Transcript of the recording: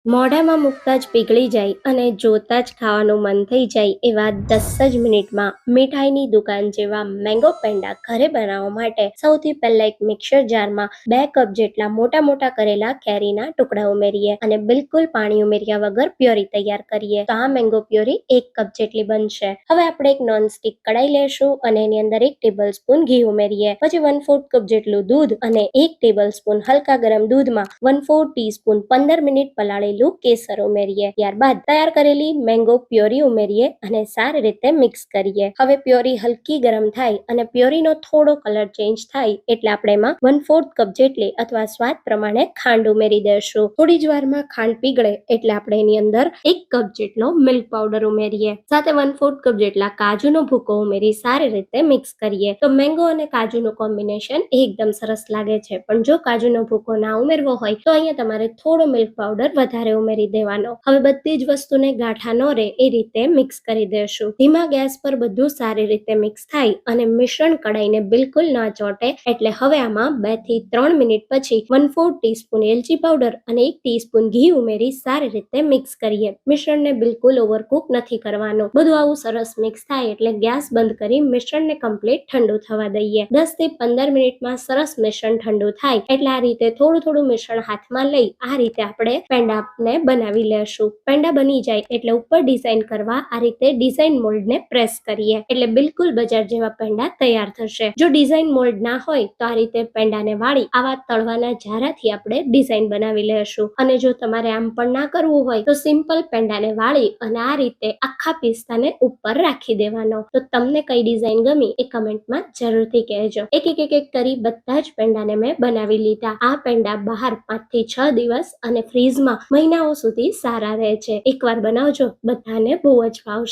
મોઢામાં મૂકતા જ પીગળી જાય અને જોતા જ ખાવાનું મન થઈ જાય એવા 10 જ મિનિટમાં મીઠાઈની દુકાન જેવા મેંગો પેંડા ઘરે બનાવવા માટે સૌથી પહેલા એક મિક્સર જારમાં 2 કપ જેટલા મોટા મોટા કરેલા કેરીના ટુકડા ઉમેરીએ અને બિલકુલ પાણી ઉમેર્યા વગર પ્યોરી તૈયાર કરીએ તો આ મેંગો પ્યોરી 1 કપ જેટલી બનશે। હવે આપણે એક નોનસ્ટિક કડાઈ લેશું અને એની અંદર 1 ટેબલસ્પૂન ઘી ઉમેરીએ, પછી 1/4 કપ જેટલું દૂધ અને 1 ટેબલસ્પૂન હલકા ગરમ દૂધમાં 1/4 ટીસ્પૂન 15 મિનિટ પલાળેલું કેસર ઉમેરીએ। ત્યારબાદ તૈયાર કરેલી મેંગો પ્યોરી ઉમેરીએ અને સારી રીતે મિક્સ કરીએ। હવે પ્યોરી હલકી ગરમ થાય અને પ્યોરીનો થોડો કલર ચેન્જ થાય એટલે આપણે એમાં 1/4 કપ જેટલી અથવા સ્વાદ પ્રમાણે ખાંડ ઉમેરી દઈશું। થોડી જ વારમાં ખાંડ પીગળે એટલે આપણે એની અંદર 1 કપ જેટલો મિલ્ક પાવડર ઉમેરીએ, સાથે 1/4 કપ જેટલા કાજુનો ભૂકો ઉમેરી સારી રીતે મિક્સ કરીએ। તો મેંગો અને કાજુનું કોમ્બિનેશન એકદમ સરસ લાગે છે, પણ જો કાજુનો ભૂકો ના ઉમેરવો હોય તો અહીંયા તમારે થોડો મિલ્ક પાવડર વધારે ઉમેરી દેવાનો। હવે બધી જ વસ્તુને ગાંઠા ન રહે એ રીતે મિક્સ કરી દેશું। ધીમા ગેસ પર બધું સારી રીતે મિક્સ થાય અને મિશ્રણ કડાઈને બિલકુલ ના ચોંટે એટલે હવે આમાં 2 થી 3 મિનિટ પછી 1/4 ટીસ્પૂન એલચી પાવડર અને 1 ટીસ્પૂન ઘી ઉમેરી સારી રીતે મિક્સ કરીએ। મિશ્રણને બિલકુલ ઓવરકુક નથી કરવાનું। બધું આવું સરસ મિક્સ થાય એટલે ગેસ બંધ કરી મિશ્રણને કમ્પ્લીટ ઠંડુ થવા દઈએ। 10 થી 15 મિનિટમાં સરસ મિશ્રણ ઠંડુ થાય એટલે આ રીતે થોડું થોડું મિશ્રણ હાથમાં લઈ આ રીતે આપણે પેંડાને બનાવી લેશું। પેંડા બની જાય એટલે ઉપર ડિઝાઇન કરવા આ રીતે ડિઝાઇન મોલ્ડને પ્રેસ કરીએ એટલે બિલકુલ બજાર જેવા પેંડા તૈયાર થશે। જો ડિઝાઇન મોલ્ડ ના હોય તો આ રીતે પેંડાને વાળી આવા તળવાના જારાથી આપણે ડિઝાઇન બનાવી લેશું। અને જો તમારે આમ પણ ના કરવું હોય તો સિમ્પલ પેંડાને વાળી અને આ રીતે આખા પિસ્તાને ઉપર રાખી દેવાનો। તો તમને કઈ ડિઝાઇન ગમી એ કમેન્ટમાં જરૂરથી કહેજો। એક કરી બધા જ પેંડાને મેં બનાવી લીધા। આ પેંડા બહાર 5 થી 6 દિવસ અને ફ્રીઝમાં મહિનાઓ સુધી સારા રહે છે। એકવાર બનાવજો, બધાને બહુ જ ભાવશે।